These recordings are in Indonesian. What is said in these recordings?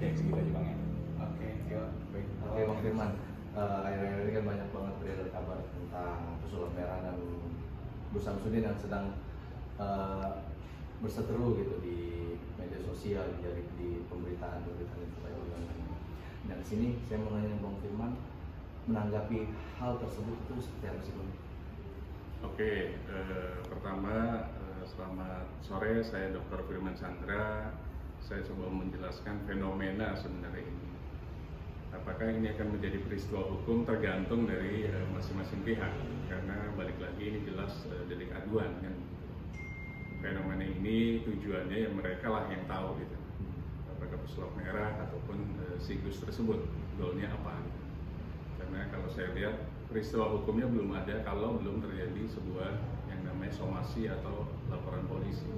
Oke, segitu aja Bang ya. Oke, ya. Baik. Oke Bang Firman, akhir-akhir ini kan banyak banget beredar kabar tentang pesulap merah dan Gus Samsudin yang sedang berseteru gitu di media sosial, di pemberitaan influencer. Dan di sini saya mau nanya Bang Firman, menanggapi hal tersebut itu seperti apa sih Bang? Oke, pertama selamat sore, saya Dr. Firman Chandra. Saya coba menjelaskan fenomena sebenarnya ini. Apakah ini akan menjadi peristiwa hukum tergantung dari masing-masing pihak, karena balik lagi ini jelas delik aduan kan. Fenomena ini tujuannya ya mereka lah yang tahu gitu. Apakah pesulap merah ataupun si Gus tersebut goalnya apa gitu. Karena kalau saya lihat peristiwa hukumnya belum ada kalau belum terjadi sebuah yang namanya somasi atau laporan polisi.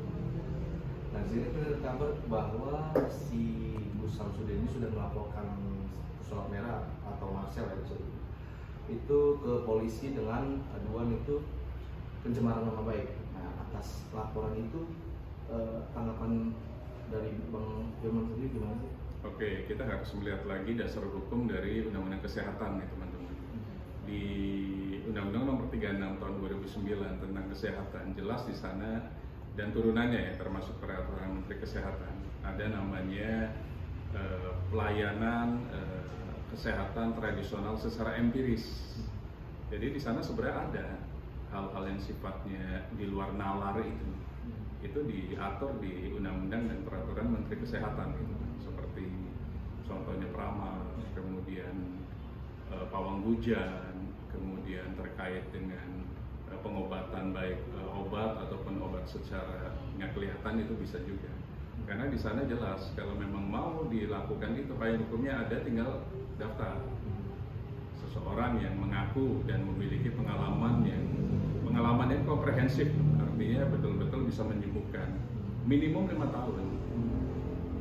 Nah, di sini ada kabar bahwa si Gus Samsudin ini sudah melaporkan pesulap merah atau Marcel ya itu ke polisi dengan aduan itu pencemaran nama baik. Nah, atas laporan itu tanggapan dari Bang Firman sendiri gimana sih? Oke, kita harus melihat lagi dasar hukum dari Undang-Undang Kesehatan ya teman-teman. Di Undang-Undang Nomor 36 Tahun 2009 tentang kesehatan jelas di sana dan turunannya ya, termasuk peraturan Menteri Kesehatan, ada namanya pelayanan kesehatan tradisional secara empiris. Jadi di sana sebenarnya ada hal-hal yang sifatnya di luar nalar itu diatur di undang-undang dan peraturan Menteri Kesehatan gitu. Seperti contohnya peramal, kemudian pawang hujan, kemudian terkait dengan pengobatan baik obat ataupun obat secara nggak kelihatan itu bisa juga. Karena di sana jelas kalau memang mau dilakukan itu payung hukumnya ada, tinggal daftar. Seseorang yang mengaku dan memiliki pengalaman yang komprehensif, artinya betul-betul bisa menyembuhkan minimum 5 tahun,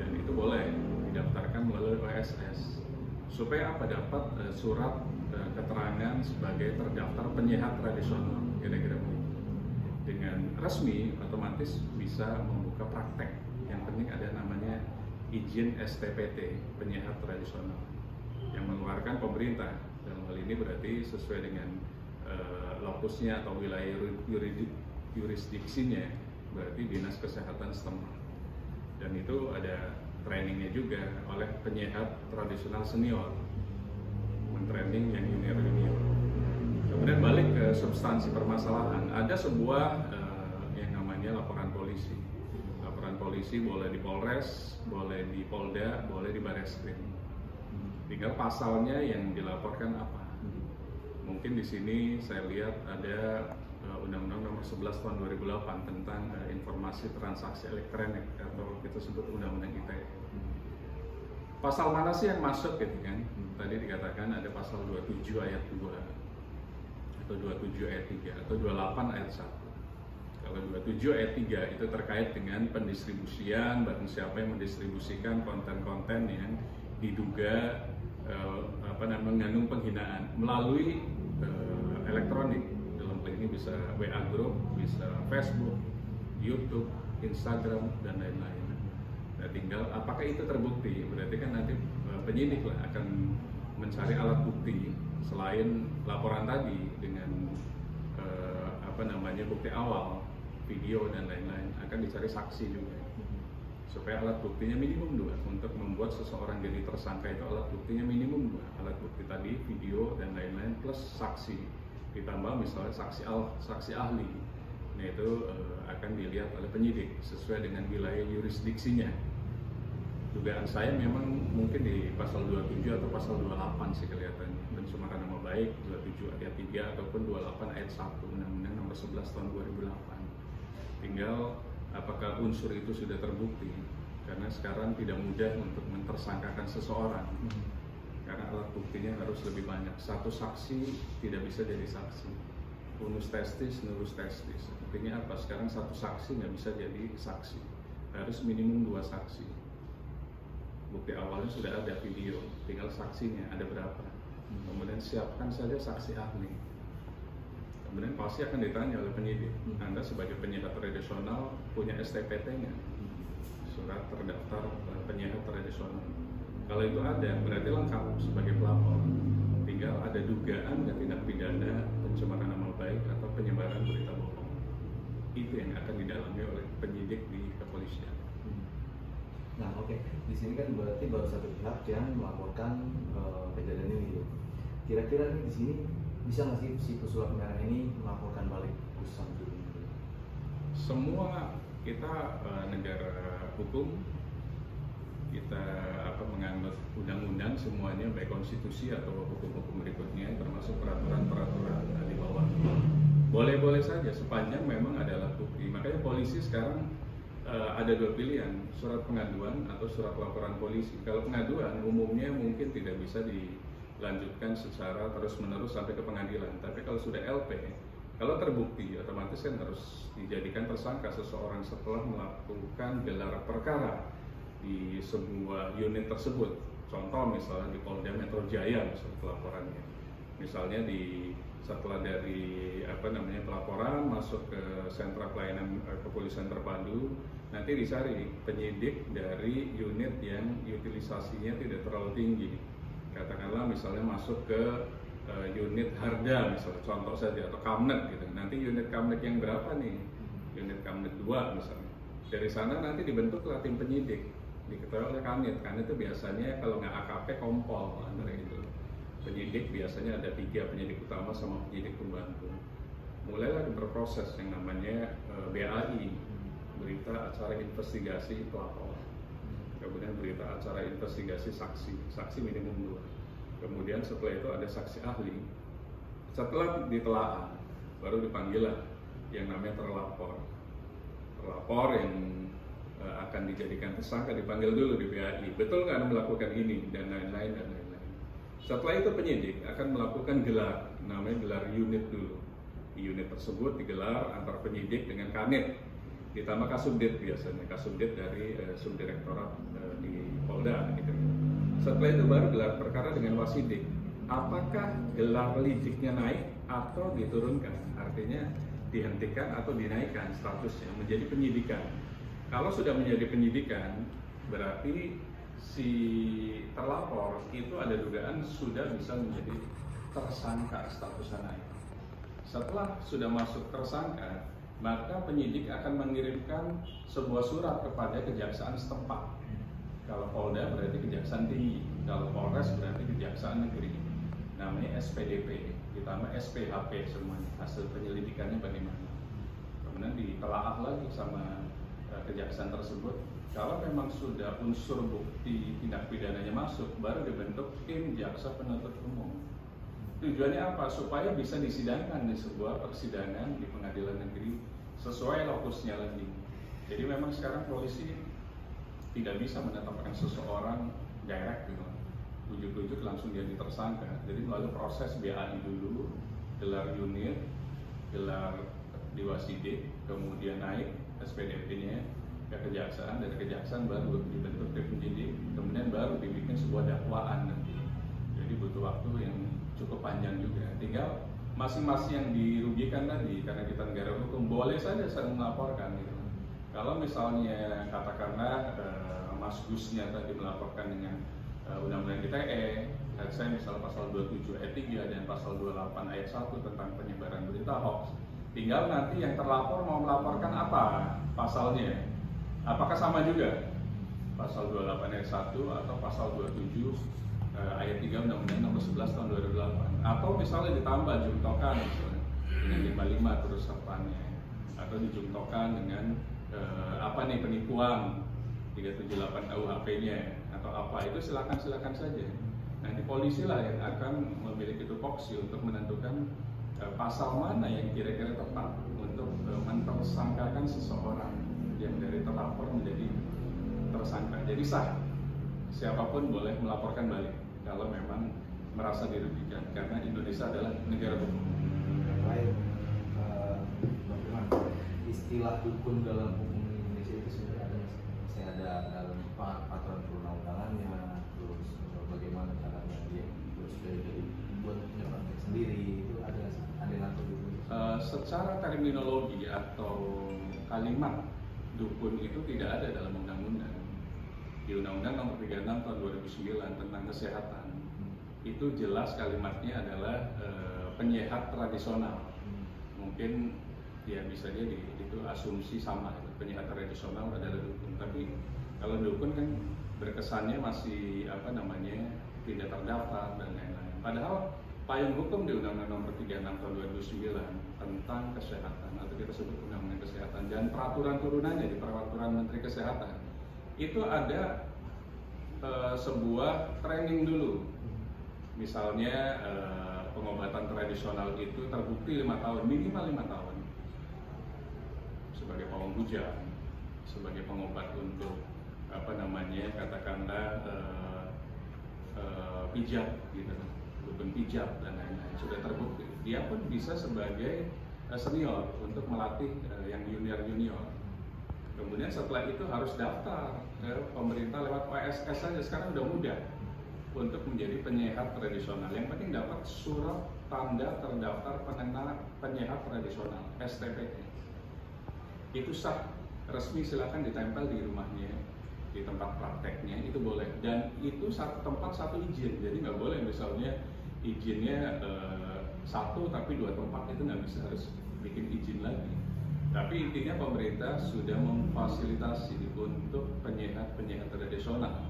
dan itu boleh didaftarkan melalui OSS supaya apa, dapat surat keterangan sebagai terdaftar penyehat tradisional, kira-kira begitu. Dengan resmi otomatis bisa membuka praktek. Yang penting ada namanya izin STPT penyehat tradisional yang mengeluarkan pemerintah. Dalam hal ini berarti sesuai dengan lokusnya atau wilayah yurisdiksinya, berarti Dinas Kesehatan setempat. Dan itu ada trainingnya juga oleh penyehat tradisional senior, mentraining yang junior. Kemudian balik ke substansi permasalahan, ada sebuah yang namanya laporan polisi. Laporan polisi boleh di Polres, boleh di Polda, boleh di Bareskrim. Tinggal pasalnya yang dilaporkan apa. Mungkin di sini saya lihat ada Undang-Undang Nomor 11 Tahun 2008 tentang informasi transaksi elektronik atau kita sebut Undang-Undang ITE. Pasal mana sih yang masuk gitu kan? Tadi dikatakan ada pasal 27 ayat 2 atau 27 ayat 3 atau 28 ayat 1. Kalau 27 ayat 3 itu terkait dengan pendistribusian, bahkan siapa yang mendistribusikan konten-konten yang diduga mengandung penghinaan melalui elektronik. Dalam hal ini bisa WA Group, bisa Facebook, YouTube, Instagram, dan lain-lain. Nah, tinggal apakah itu terbukti, berarti kan nanti penyidik lah akan mencari alat bukti selain laporan tadi dengan bukti awal, video dan lain-lain, akan dicari saksi juga supaya alat buktinya minimum 2. Untuk membuat seseorang jadi tersangka itu alat buktinya minimum 2, alat bukti tadi, video dan lain-lain, plus saksi, ditambah misalnya saksi ahli. Nah, itu akan dilihat oleh penyidik sesuai dengan wilayah yurisdiksinya. Dugaan saya memang mungkin di pasal 27 atau pasal 28 sih kelihatannya, pencemaran nama baik 27 ayat 3 ataupun 28 ayat 1 Undang-Undang Nomor 11 Tahun 2008. Tinggal apakah unsur itu sudah terbukti, karena sekarang tidak mudah untuk mentersangkakan seseorang. Karena alat buktinya harus lebih banyak. Satu saksi tidak bisa jadi saksi. Unus testis, nulus testis. Artinya apa? Sekarang satu saksi nggak bisa jadi saksi. Harus minimum 2 saksi. Bukti awalnya sudah ada video, tinggal saksinya ada berapa. Kemudian siapkan saja saksi ahli. Kemudian pasti akan ditanya oleh penyidik. Anda sebagai penyehat tradisional punya STPT-nya, surat terdaftar penyehat tradisional. Kalau itu ada, berarti lengkap sebagai pelapor. Tinggal ada dugaan dan tindak pidana pencemaran nama baik atau penyebaran berita bohong. Itu yang akan didalami oleh penyidik di kepolisian. Nah, oke. Di sini kan berarti baru satu pihak yang melaporkan kejadian ini gitu. Kira-kira nih di sini bisa nggak sih si pesulap merah ini melaporkan balik Gus Samsudin? Semua kita negara hukum, kita menganut undang-undang semuanya, baik konstitusi atau hukum-hukum berikutnya, termasuk peraturan-peraturan di bawah. Boleh-boleh saja sepanjang memang adalah bukti. Makanya polisi sekarang ada dua pilihan, surat pengaduan atau surat laporan polisi. Kalau pengaduan umumnya mungkin tidak bisa dilanjutkan secara terus-menerus sampai ke pengadilan. Tapi kalau sudah LP, kalau terbukti otomatis kan harus dijadikan tersangka seseorang setelah melakukan gelar perkara di sebuah unit tersebut. Contoh misalnya di Polda Metro Jaya misalnya pelaporannya. Misalnya setelah dari pelaporan masuk ke sentra pelayanan kepolisian terpadu, nanti dicari penyidik dari unit yang utilisasinya tidak terlalu tinggi. Katakanlah misalnya masuk ke unit Harda misalnya, contoh saja, atau Kamnet gitu. Nanti unit Kamnet yang berapa nih? Unit Kamnet 2 misalnya. Dari sana nanti dibentuklah tim penyidik, diketuai oleh Kanit. Kanit itu biasanya kalau nggak AKP kompol antara itu. Penyidik biasanya ada 3 penyidik utama sama penyidik pembantu. Mulailah berproses yang namanya BAI, berita acara investigasi pelapor. Kemudian berita acara investigasi saksi minimum 2. Kemudian setelah itu ada saksi ahli. Setelah ditelaah, baru dipanggillah yang namanya terlapor. Terlapor yang akan dijadikan tersangka dipanggil dulu di BAI. Betul nggak Anda melakukan ini dan lain-lain dan lain-lain. Setelah itu penyidik akan melakukan gelar, namanya gelar unit dulu. Di unit tersebut digelar antar penyidik dengan Kanit, ditambah Kasubdit biasanya, Kasubdit dari subdirektorat di Polda gitu. Setelah itu baru gelar perkara dengan Wasidik. Apakah gelar lidiknya naik atau diturunkan? Artinya dihentikan atau dinaikkan statusnya menjadi penyidikan. Kalau sudah menjadi penyidikan, berarti si terlapor itu ada dugaan sudah bisa menjadi tersangka, statusnya naik. Setelah sudah masuk tersangka, maka penyidik akan mengirimkan sebuah surat kepada kejaksaan setempat. Kalau Polda berarti Kejaksaan Tinggi, kalau Polres berarti Kejaksaan Negeri. Namanya SPDP, ditambah SPHP semuanya, hasil penyelidikannya bagaimana. Kemudian ditelaah lagi sama kejaksaan tersebut. Kalau memang sudah unsur bukti tindak pidananya masuk, baru dibentuk tim jaksa penuntut umum. Tujuannya apa? Supaya bisa disidangkan di sebuah persidangan di pengadilan negeri sesuai lokusnya lagi. Jadi memang sekarang polisi tidak bisa menetapkan seseorang direct gitu, ujuk-ujuk langsung jadi tersangka. Jadi melalui proses BAI dulu, gelar unit, gelar di Wasidik, kemudian naik SPDP-nya ke kejaksaan, dari kejaksaan baru dibentuk tim penyidik, kemudian baru dibikin sebuah dakwaan nanti. Jadi butuh waktu yang cukup panjang juga. Tinggal masing-masing yang dirugikan tadi, karena kita negara hukum, boleh saja saling melaporkan gitu. Kalau misalnya katakanlah Mas Gusnya tadi melaporkan dengan Undang-Undang ITE, saya misal pasal 27 ayat 3 dan pasal 28 ayat 1 tentang penyebaran berita hoax. Tinggal nanti yang terlapor mau melaporkan apa pasalnya. Apakah sama juga? Pasal 28 ayat 1 atau pasal 27 ayat 3 Undang-Undang nomor 11 tahun 2008. Atau misalnya ditambah jungtokan misalnya, dengan 55 terus sertanya. Atau dijungtokan dengan penipuan 378 KUHP-nya atau apa, itu silakan saja. Nanti polisi lah yang akan memiliki tupoksi untuk menentukan pasal mana yang kira-kira tepat untuk mentersangkakan seseorang yang dari terlapor menjadi tersangka. Jadi sah, siapapun boleh melaporkan balik kalau memang merasa dirugikan, karena Indonesia adalah negara hukum. Baik, istilah hukum dalam hukum Indonesia itu sebenarnya ada dalam peraturan perundang-undangannya, terus bagaimana caranya dia terus dari buat punya praktek sendiri, itu ada yang ngatur itu. Secara terminologi atau kalimat dukun itu tidak ada dalam undang-undang. Di Undang-Undang Nomor 36 Tahun 2009 tentang kesehatan itu jelas kalimatnya adalah penyehat tradisional. Mungkin ya bisa jadi itu asumsi sama, penyehat tradisional adalah dukun. Tapi kalau dukun kan berkesannya masih tidak terdaftar dan lain-lain. Padahal payung hukum di Undang-Undang Nomor 36 Tahun 2009 tentang kesehatan atau kita sebut Undang-Undang Kesehatan dan peraturan turunannya di Peraturan Menteri Kesehatan itu ada sebuah training dulu. Misalnya pengobatan tradisional itu terbukti 5 tahun, minimal 5 tahun sebagai pawang hujan, sebagai pengobat untuk katakanlah pijat gitu, dukun pijat dan lain-lain, sudah terbukti. Dia pun bisa sebagai senior untuk melatih yang junior. Kemudian setelah itu harus daftar ke pemerintah lewat OSS saja, sekarang udah mudah untuk menjadi penyehat tradisional. Yang penting dapat surat tanda terdaftar penyehat tradisional (STPT). Itu sah, resmi, silakan ditempel di rumahnya, di tempat prakteknya itu boleh. Dan itu satu tempat satu izin, jadi nggak boleh misalnya izinnya satu tapi 2 tempat, itu nggak bisa, harus bikin izin lagi. Tapi intinya pemerintah sudah memfasilitasi untuk penyehat tradisional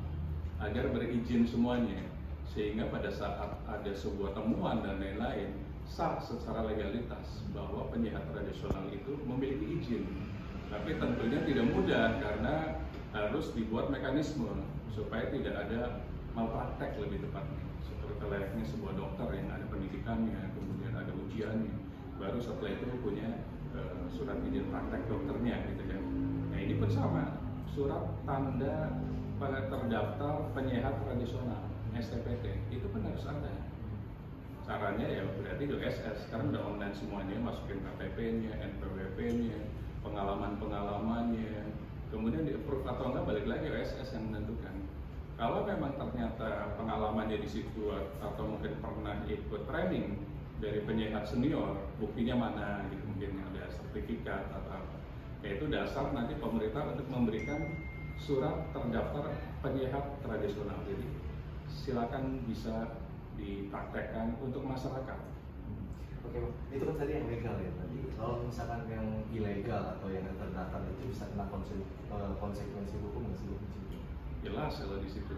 agar berizin semuanya, sehingga pada saat ada sebuah temuan dan lain-lain sah secara legalitas bahwa penyehat tradisional itu memiliki izin. Tapi tentunya tidak mudah karena harus dibuat mekanisme supaya tidak ada malpraktek, lebih tepatnya seperti layaknya sebuah dokter yang ada pendidikannya, kemudian ada ujiannya, baru setelah itu punya surat izin praktek dokternya gitu kan. Nah ini pun sama, surat tanda terdaftar penyehat tradisional (STPT) itu pun harus ada. Caranya ya berarti di OSS, sekarang udah online semuanya, masukin KTP-nya, NPWP-nya, pengalaman-pengalamannya, kemudian di approve atau enggak balik lagi OSS yang menentukan. Kalau memang ternyata pengalamannya di situ atau mungkin pernah ikut training dari penyehat senior, buktinya mana gitu, mungkin ada sertifikat atau apa, yaitu dasar nanti pemerintah untuk memberikan surat terdaftar penyehat tradisional. Jadi silakan bisa dipraktekkan untuk masyarakat. Oke, itu kan tadi yang legal ya. Tadi kalau misalkan yang ilegal atau yang terdaftar itu bisa kena konsekuensi hukum nggak sih di situ? Jelas kalau di situ.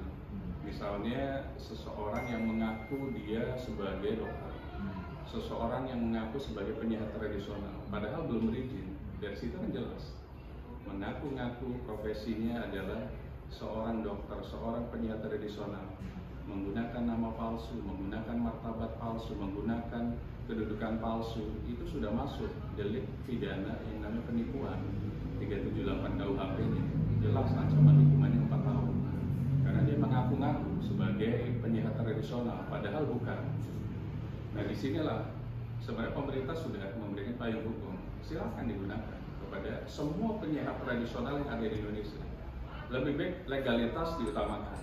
Misalnya seseorang yang mengaku dia sebagai dokter, seseorang yang mengaku sebagai penyehat tradisional, padahal belum berizin, dari situ kan jelas. Mengaku-ngaku profesinya adalah seorang dokter, seorang penyehat tradisional, menggunakan nama palsu, menggunakan martabat palsu, menggunakan kedudukan palsu, itu sudah masuk delik pidana yang namanya penipuan 378 KUHP ini. Jelas ancaman hukumannya 4 tahun karena dia mengaku-ngaku sebagai penyehat tradisional padahal bukan. Nah disinilah sebenarnya pemerintah sudah memberikan payung hukum, silakan digunakan kepada semua penyehat tradisional yang ada di Indonesia. Lebih baik legalitas diutamakan